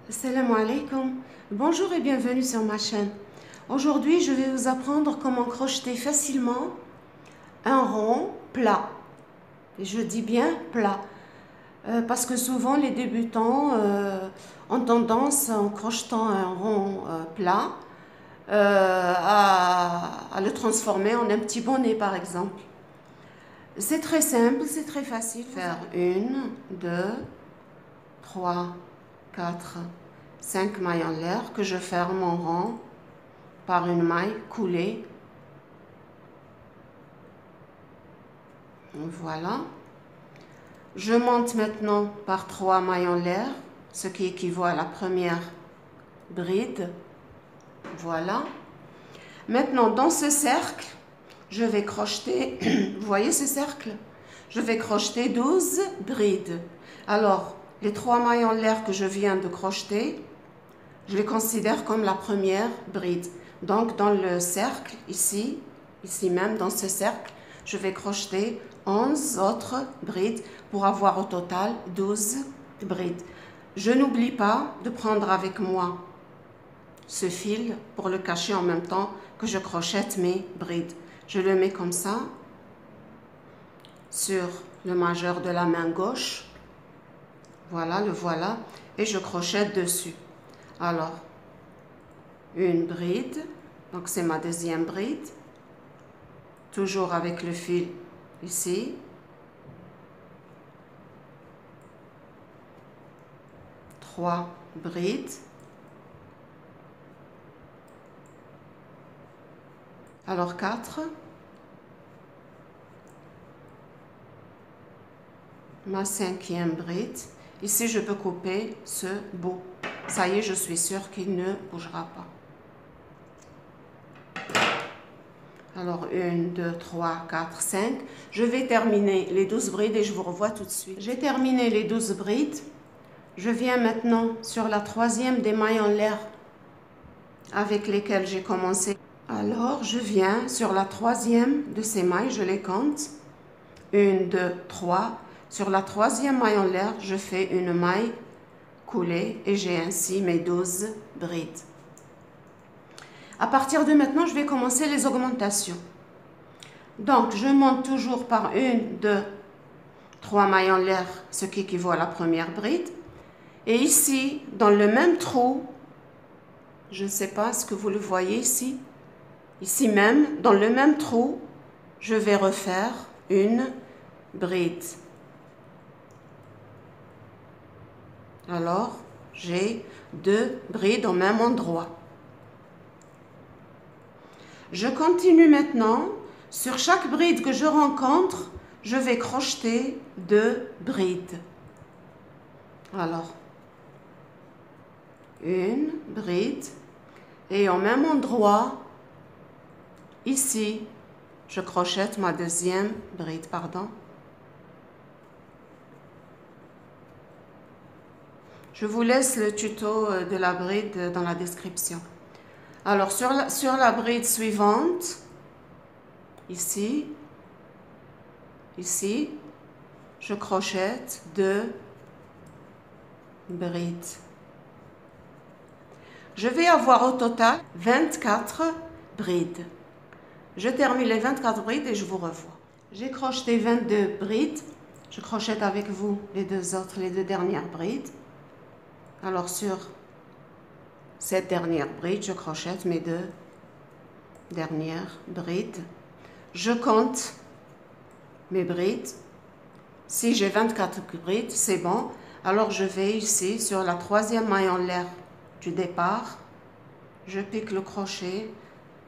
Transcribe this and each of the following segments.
Assalamu alaikum. Bonjour et bienvenue sur ma chaîne. Aujourd'hui, je vais vous apprendre comment crocheter facilement un rond plat. Et je dis bien plat, parce que souvent les débutants ont tendance, en crochetant un rond plat, à le transformer en un petit bonnet par exemple. C'est très simple, c'est très facile. Faire 1, 2, 3, 4, 5 mailles en l'air que je ferme en rond par une maille coulée. Voilà. Je monte maintenant par 3 mailles en l'air, ce qui équivaut à la première bride. Voilà. Maintenant, dans ce cercle, je vais crocheter, vous voyez ce cercle? Je vais crocheter 12 brides. Alors, les 3 mailles en l'air que je viens de crocheter, je les considère comme la première bride. Donc, dans le cercle, ici même, dans ce cercle, je vais crocheter 11 autres brides pour avoir au total 12 brides. Je n'oublie pas de prendre avec moi ce fil pour le cacher en même temps que je crochette mes brides. Je le mets comme ça sur le majeur de la main gauche. Voilà, le voilà. Et je crochette dessus. Alors, une bride. Donc, c'est ma deuxième bride. Toujours avec le fil ici. 3 brides. Alors 4. Ma 5e bride. Ici, je peux couper ce bout. Ça y est, je suis sûre qu'il ne bougera pas. Alors 1, 2, 3, 4, 5. Je vais terminer les 12 brides et je vous revois tout de suite. J'ai terminé les 12 brides. Je viens maintenant sur la 3e des mailles en l'air avec lesquelles j'ai commencé. Alors, je viens sur la 3e de ces mailles, je les compte. 1, 2, 3. Sur la 3e maille en l'air, je fais une maille coulée et j'ai ainsi mes 12 brides. À partir de maintenant, je vais commencer les augmentations. Donc, je monte toujours par 1, 2, 3 mailles en l'air, ce qui équivaut à la première bride. Et ici, dans le même trou, je ne sais pas ce que vous le voyez ici, ici même, dans le même trou, je vais refaire une bride. Alors, j'ai 2 brides au même endroit. Je continue maintenant. Sur chaque bride que je rencontre, je vais crocheter 2 brides. Alors, une bride et au même endroit, ici, je crochette ma deuxième bride, pardon. Je vous laisse le tuto de la bride dans la description. Alors, sur la bride suivante, ici, je crochette 2 brides. Je vais avoir au total 24 brides. Je termine les 24 brides et je vous revois. J'ai crocheté 22 brides. Je crochette avec vous les deux dernières brides. Alors sur cette dernière bride, je crochette mes 2 dernières brides. Je compte mes brides. Si j'ai 24 brides, c'est bon. Alors je vais ici sur la 3e maille en l'air du départ. Je pique le crochet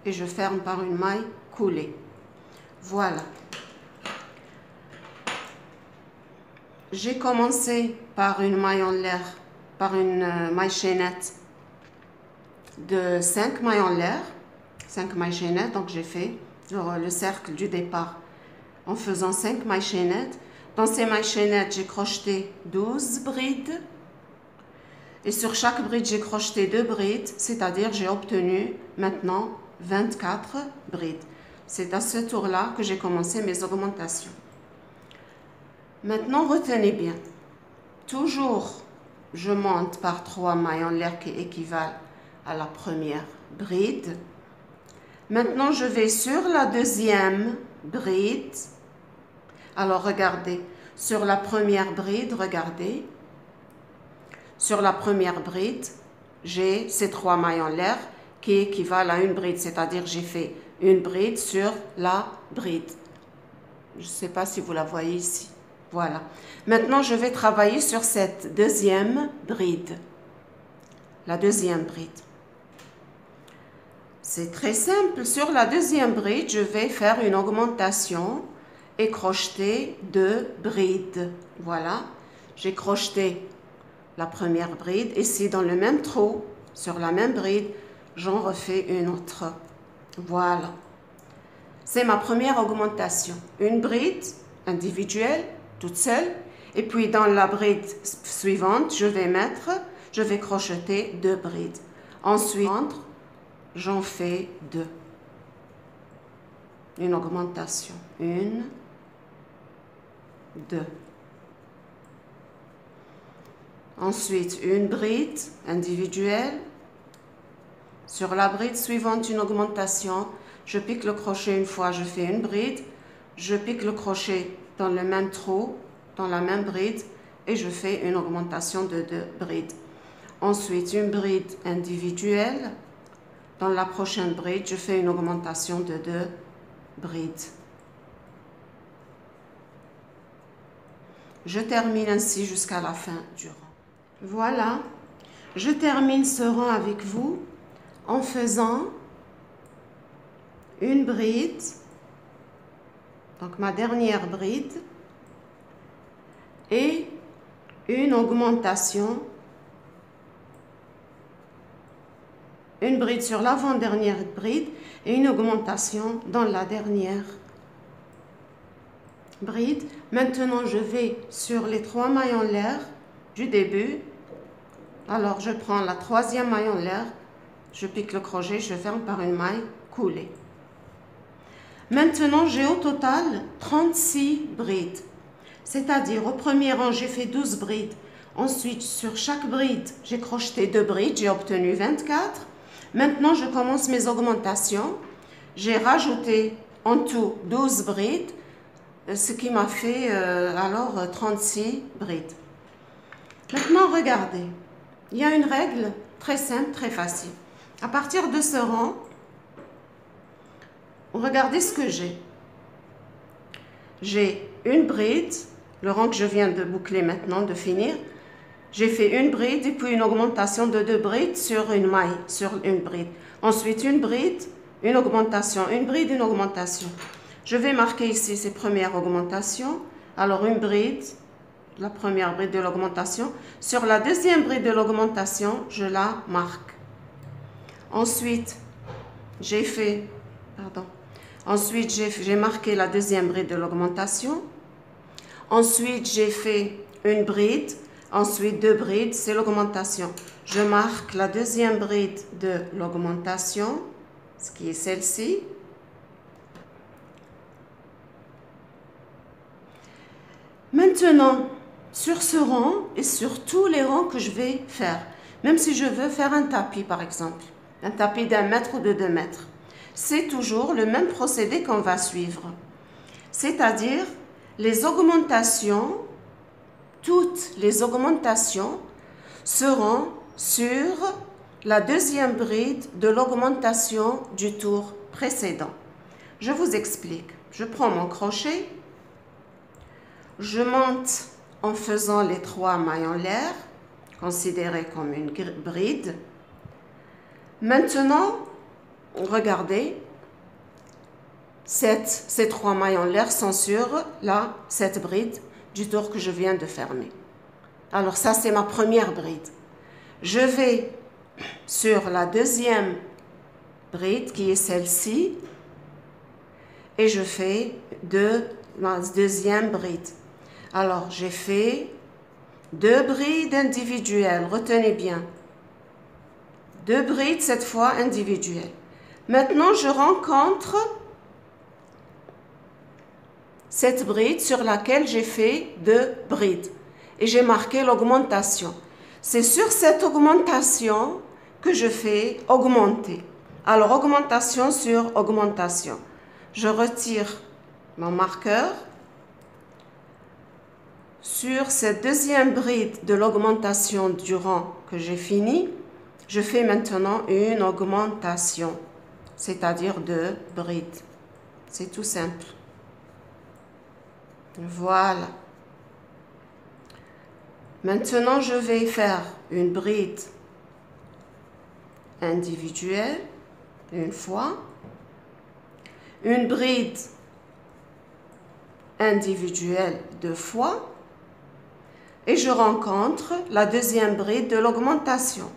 et je ferme par une maille coulée. Voilà. J'ai commencé par une maille en l'air, par une maille chaînette de 5 mailles en l'air, 5 mailles chaînettes, donc j'ai fait le cercle du départ en faisant 5 mailles chaînettes. Dans ces mailles chaînettes, j'ai crocheté 12 brides et sur chaque bride, j'ai crocheté 2 brides, c'est-à-dire j'ai obtenu maintenant 24 brides. C'est à ce tour-là que j'ai commencé mes augmentations. Maintenant, retenez bien, toujours je monte par 3 mailles en l'air qui équivalent à la première bride. Maintenant, je vais sur la deuxième bride. Alors, regardez, sur la première bride, regardez. Sur la première bride, j'ai ces 3 mailles en l'air qui équivalent à une bride, c'est-à-dire j'ai fait une bride sur la bride. Je ne sais pas si vous la voyez ici. Voilà. Maintenant, je vais travailler sur cette deuxième bride. La deuxième bride. C'est très simple. Sur la deuxième bride, je vais faire une augmentation et crocheter 2 brides. Voilà. J'ai crocheté la première bride. Ici, dans le même trou, sur la même bride, j'en refais une autre. Voilà. C'est ma première augmentation. Une bride individuelle, toute seule. Et puis, dans la bride suivante, je vais crocheter 2 brides. Ensuite, j'en fais 2. Une augmentation. 1, 2. Ensuite, une bride individuelle. Sur la bride suivante, une augmentation. Je pique le crochet une fois, je fais une bride. Je pique le crochet dans le même trou, dans la même bride, et je fais une augmentation de 2 brides. Ensuite, une bride individuelle. Dans la prochaine bride, je fais une augmentation de 2 brides. Je termine ainsi jusqu'à la fin du rang. Voilà, je termine ce rang avec vous en faisant une bride, donc ma dernière bride, et une augmentation, une bride sur l'avant-dernière bride et une augmentation dans la dernière bride. Maintenant, je vais sur les 3 mailles en l'air du début. Alors, je prends la 3e maille en l'air, je pique le crochet, je ferme par une maille coulée. Maintenant, j'ai au total 36 brides. C'est-à-dire, au premier rang, j'ai fait 12 brides. Ensuite, sur chaque bride, j'ai crocheté 2 brides, j'ai obtenu 24. Maintenant, je commence mes augmentations. J'ai rajouté en tout 12 brides, ce qui m'a fait alors 36 brides. Maintenant, regardez. Il y a une règle très simple, très facile. À partir de ce rang, regardez ce que j'ai. J'ai une bride, le rang que je viens de boucler maintenant, de finir. J'ai fait une bride et puis une augmentation de 2 brides sur une maille, sur une bride. Ensuite, une bride, une augmentation, une bride, une augmentation. Je vais marquer ici ces premières augmentations. Alors, une bride, la première bride de l'augmentation. Sur la deuxième bride de l'augmentation, je la marque. Ensuite, j'ai marqué la deuxième bride de l'augmentation. Ensuite, j'ai fait une bride. Ensuite, 2 brides, c'est l'augmentation. Je marque la deuxième bride de l'augmentation, ce qui est celle-ci. Maintenant, sur ce rang et sur tous les rangs que je vais faire, même si je veux faire un tapis par exemple, un tapis d'1 mètre ou de 2 mètres, c'est toujours le même procédé qu'on va suivre. C'est-à-dire, les augmentations, toutes les augmentations seront sur la deuxième bride de l'augmentation du tour précédent. Je vous explique. Je prends mon crochet, je monte en faisant les 3 mailles en l'air, considérées comme une bride. Maintenant, regardez, ces 3 mailles en l'air sont sur cette bride du tour que je viens de fermer. Alors ça, c'est ma première bride. Je vais sur la deuxième bride, qui est celle-ci, et je fais ma deuxième bride. Alors, j'ai fait 2 brides individuelles, retenez bien. 2 brides, cette fois individuelles. Maintenant, je rencontre cette bride sur laquelle j'ai fait 2 brides. Et j'ai marqué l'augmentation. C'est sur cette augmentation que je fais augmenter. Alors, augmentation sur augmentation. Je retire mon marqueur. Sur cette deuxième bride de l'augmentation du rang que j'ai fini, je fais maintenant une augmentation, c'est-à-dire 2 brides. C'est tout simple. Voilà. Maintenant, je vais faire une bride individuelle une fois, une bride individuelle 2 fois, et je rencontre la deuxième bride de l'augmentation.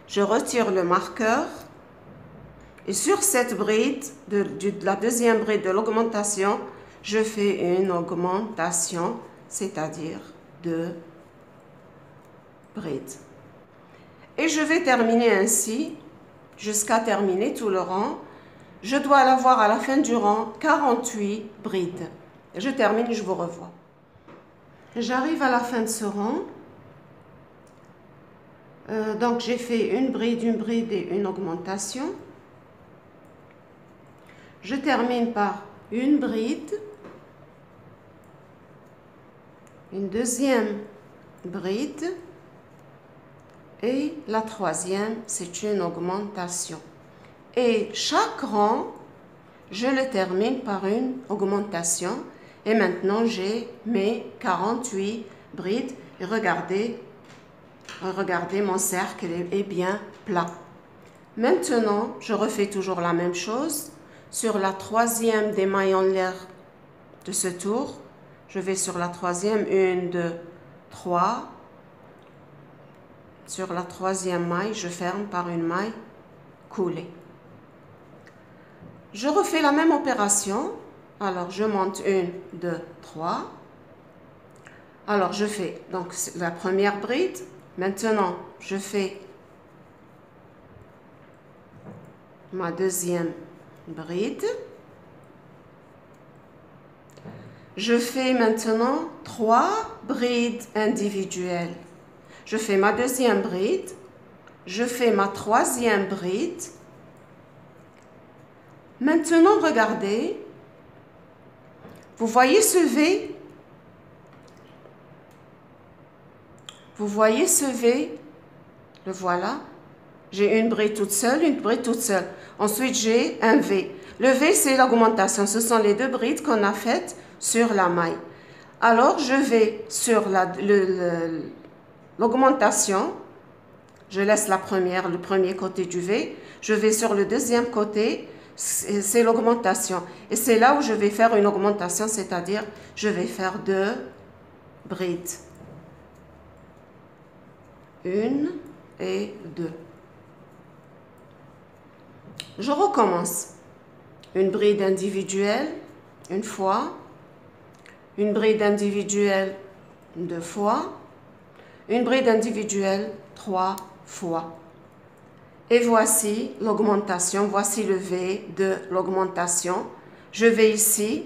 Je retire le marqueur et sur cette bride, de la deuxième bride de l'augmentation, je fais une augmentation, c'est-à-dire 2 brides. Et je vais terminer ainsi jusqu'à terminer tout le rang. Je dois l'avoir à la fin du rang 48 brides. Je termine, je vous revois. J'arrive à la fin de ce rang. Donc j'ai fait une bride et une augmentation. Je termine par une bride, une deuxième bride et la troisième, c'est une augmentation. Et chaque rang, je le termine par une augmentation. Et maintenant, j'ai mes 48 brides. Et regardez, mon cercle est bien plat. Maintenant, je refais toujours la même chose. Sur la troisième des mailles en l'air de ce tour, je vais sur la troisième, 1, 2, 3. Sur la troisième maille, je ferme par une maille coulée. Je refais la même opération. Alors, je monte 1, 2, 3. Alors, je fais donc la première bride. Maintenant, je fais ma deuxième bride. Je fais maintenant 3 brides individuelles. Je fais ma deuxième bride. Je fais ma troisième bride. Maintenant, regardez. Vous voyez ce V? Vous voyez ce V? Le voilà. J'ai une bride toute seule, une bride toute seule. Ensuite, j'ai un V. Le V, c'est l'augmentation. Ce sont les 2 brides qu'on a faites sur la maille. Alors, je vais sur l'augmentation. Je laisse la première, le premier côté du V. Je vais sur le deuxième côté. C'est l'augmentation. Et c'est là où je vais faire une augmentation, c'est-à-dire je vais faire 2 brides. 1 et 2. Je recommence. Une bride individuelle, une fois. Une bride individuelle, 2 fois. Une bride individuelle, 3 fois. Et voici l'augmentation, voici le V de l'augmentation. Je vais ici,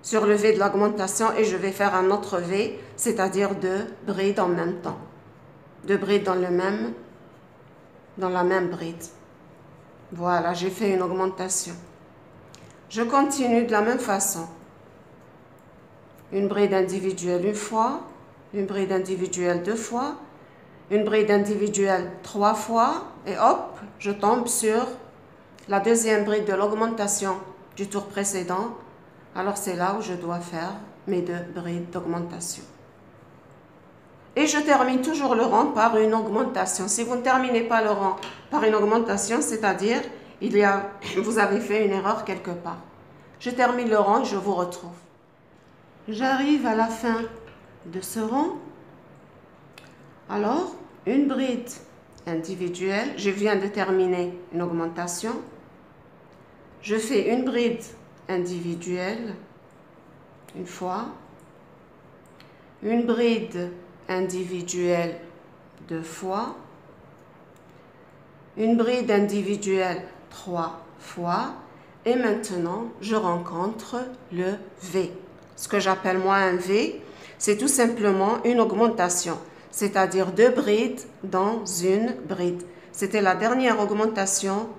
sur le V de l'augmentation, et je vais faire un autre V, c'est-à-dire 2 brides en même temps. 2 brides dans la même bride. Voilà, j'ai fait une augmentation. Je continue de la même façon. Une bride individuelle une fois, une bride individuelle 2 fois, une bride individuelle 3 fois et hop, je tombe sur la deuxième bride de l'augmentation du tour précédent. Alors c'est là où je dois faire mes 2 brides d'augmentation. Et je termine toujours le rang par une augmentation. Si vous ne terminez pas le rang par une augmentation, c'est-à-dire vous avez fait une erreur quelque part. Je termine le rang et je vous retrouve. J'arrive à la fin de ce rang. Alors, une bride individuelle, je viens de terminer une augmentation. Je fais une bride individuelle, une fois. Une bride individuelle 2 fois. Une bride individuelle 3 fois. Et maintenant, je rencontre le V. Ce que j'appelle moi un V, c'est tout simplement une augmentation. c'est-à-dire 2 brides dans une bride. C'était la dernière augmentation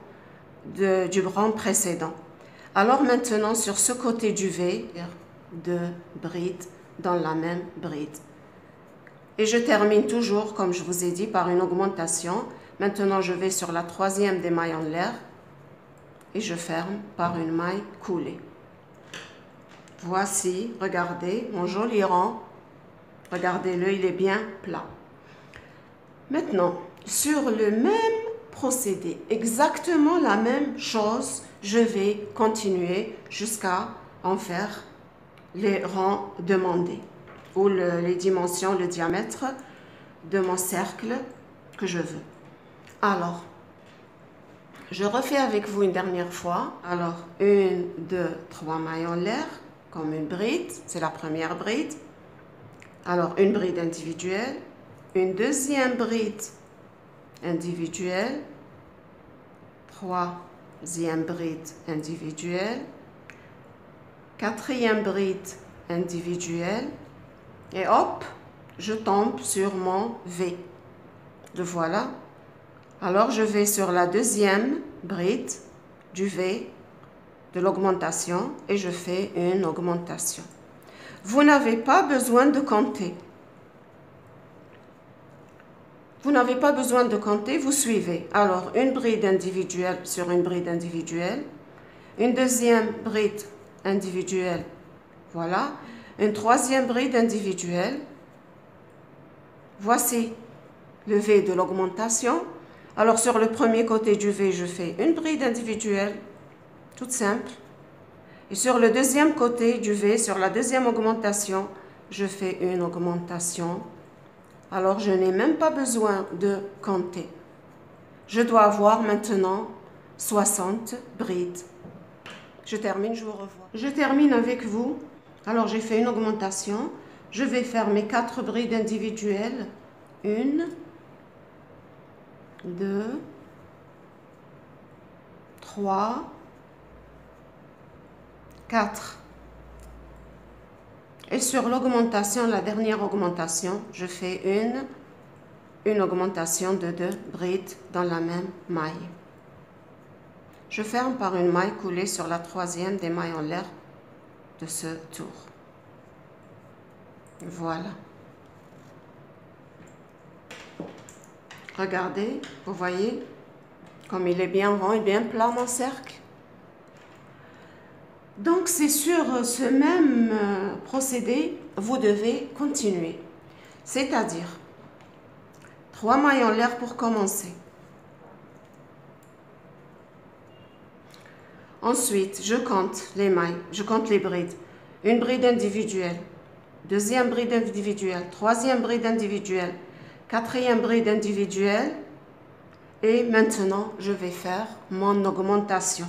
du rang précédent. Alors maintenant, sur ce côté du V, 2 brides dans la même bride. Et je termine toujours, comme je vous ai dit, par une augmentation. Maintenant, je vais sur la troisième des mailles en l'air et je ferme par une maille coulée. Voici, regardez, mon joli rang. Regardez-le, il est bien plat. Maintenant, sur le même procédé, exactement la même chose, je vais continuer jusqu'à en faire les rangs demandés ou les dimensions, le diamètre de mon cercle que je veux. Alors, je refais avec vous une dernière fois. Alors, 1, 2, 3 mailles en l'air, comme une bride, c'est la première bride. Alors, une bride individuelle, une deuxième bride individuelle, troisième bride individuelle, quatrième bride individuelle, et hop, je tombe sur mon V. Le voilà. Alors, je vais sur la deuxième bride du V de l'augmentation et je fais une augmentation. Vous n'avez pas besoin de compter. Vous n'avez pas besoin de compter, vous suivez. Alors, une bride individuelle sur une bride individuelle, une deuxième bride individuelle, voilà, une troisième bride individuelle. Voici le V de l'augmentation. Alors, sur le premier côté du V, je fais une bride individuelle, toute simple. Et sur le deuxième côté du V, sur la deuxième augmentation, je fais une augmentation. Alors, je n'ai même pas besoin de compter. Je dois avoir maintenant 60 brides. Je termine, je vous revois. Je termine avec vous. Alors, j'ai fait une augmentation. Je vais faire mes 4 brides individuelles. 1, 2, 3, 4. Et sur l'augmentation, la dernière augmentation, je fais une augmentation de 2 brides dans la même maille. Je ferme par une maille coulée sur la troisième des mailles en l'air de ce tour. Voilà. Regardez, vous voyez comme il est bien rond et bien plat mon cercle. Donc, c'est sur ce même procédé, vous devez continuer. C'est-à-dire, 3 mailles en l'air pour commencer. Ensuite, je compte les mailles, je compte les brides. Une bride individuelle, deuxième bride individuelle, troisième bride individuelle, quatrième bride individuelle. Et maintenant, je vais faire mon augmentation.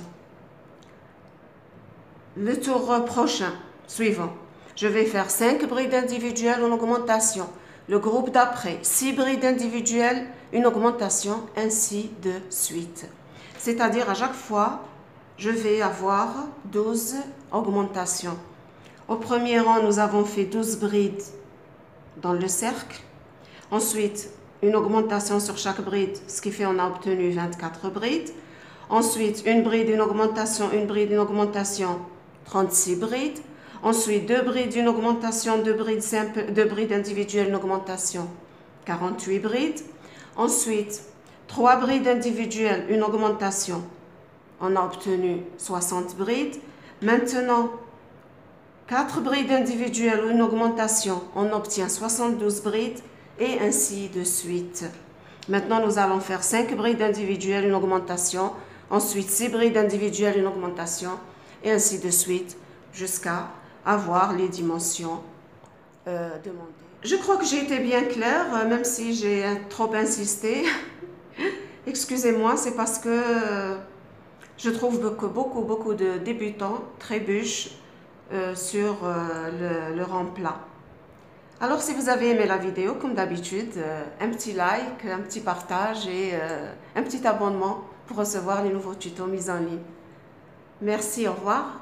Le tour prochain, suivant, je vais faire 5 brides individuelles en augmentation. Le groupe d'après, 6 brides individuelles, une augmentation, ainsi de suite. C'est-à-dire à chaque fois, je vais avoir 12 augmentations. Au premier rang, nous avons fait 12 brides dans le cercle. Ensuite, une augmentation sur chaque bride, ce qui fait qu'on a obtenu 24 brides. Ensuite, une bride, une augmentation, une bride, une augmentation, 36 brides. Ensuite, 2 brides, une augmentation, 2 brides simples, 2 brides individuelles, une augmentation, 48 brides. Ensuite, 3 brides individuelles, une augmentation. On a obtenu 60 brides. Maintenant, 4 brides individuelles, une augmentation. On obtient 72 brides et ainsi de suite. Maintenant, nous allons faire 5 brides individuelles, une augmentation. Ensuite, 6 brides individuelles, une augmentation. Et ainsi de suite jusqu'à avoir les dimensions demandées. Je crois que j'ai été bien claire, même si j'ai trop insisté. Excusez-moi, c'est parce que je trouve que beaucoup de débutants trébuchent sur le rang plat. Alors, si vous avez aimé la vidéo, comme d'habitude, un petit like, un petit partage et un petit abonnement pour recevoir les nouveaux tutos mis en ligne. Merci, au revoir.